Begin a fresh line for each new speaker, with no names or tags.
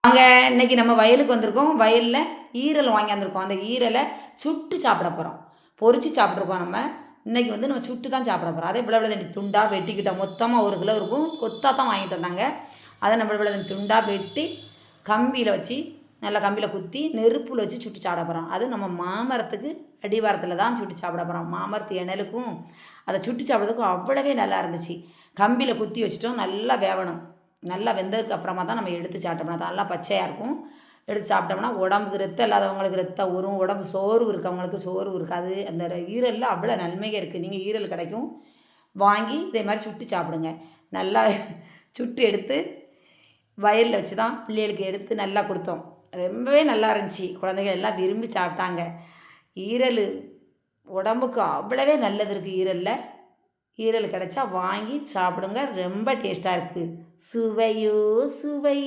வாங்க, இன்றைக்கி நம்ம வயலுக்கு வந்திருக்கோம். வயலில் ஈரல் வாங்கியாந்துருக்கோம். அந்த ஈரலை சுட்டு சாப்பிட போகிறோம். பொரித்து சாப்பிட்ருக்கோம். இன்றைக்கி நம்ம சுட்டு தான் சாப்பிட போகிறோம். அதே இவ்வளோ தண்ணி துண்டாக வெட்டிக்கிட்டோம். மொத்தமாக 1 கிலோ இருக்கும். கொத்தாக தான் வாங்கிட்டு வந்தாங்க. அதை நம்ம இவ்வளோ தண்ணி துண்டாக வெட்டி கம்பியில் வச்சு நல்லா கம்பியில் குத்தி நெருப்பில் வச்சு சுட்டு சாப்பிட போகிறோம். அது நம்ம மாமரத்துக்கு அடிவாரத்தில் தான் சுட்டு சாப்பிட போகிறோம். மாமரத்து இணலுக்கும் அதை சுட்டு சாப்பிட்றதுக்கும் அவ்வளவே நல்லா இருந்துச்சு. கம்பியில் குத்தி வச்சுட்டோம். நல்லா வேவணும். நல்லா வெந்ததுக்கு அப்புறமா தான் நம்ம எடுத்து சாப்பிட்டோம்னா நல்லா பச்சையாக இருக்கும். எடுத்து சாப்பிட்டோம்னா உடம்புக்கு ரத்தம் இல்லாதவங்களுக்கு ரத்தம் ஊறும். உடம்பு சோர்வு இருக்கவங்களுக்கு சோர்வு இருக்காது. அந்த ஈரலில் அவ்வளோ நன்மையாக இருக்குது. நீங்கள் ஈரல் கிடைக்கும், வாங்கி இதே மாதிரி சுட்டு சாப்பிடுங்க. நல்லா சுட்டு எடுத்து வயலில் வச்சு தான் பிள்ளைகளுக்கு எடுத்து நல்லா கொடுத்தோம். ரொம்பவே நல்லா இருந்துச்சு. குழந்தைகள் எல்லாம் விரும்பி சாப்பிட்டாங்க. ஈரல் உடம்புக்கு அவ்வளவே நல்லது இருக்குது. ஈரல் கிடச்சா வாங்கி சாப்பிடுங்க. ரொம்ப டேஸ்ட்டாக இருக்குது. சுவையோ சுவை.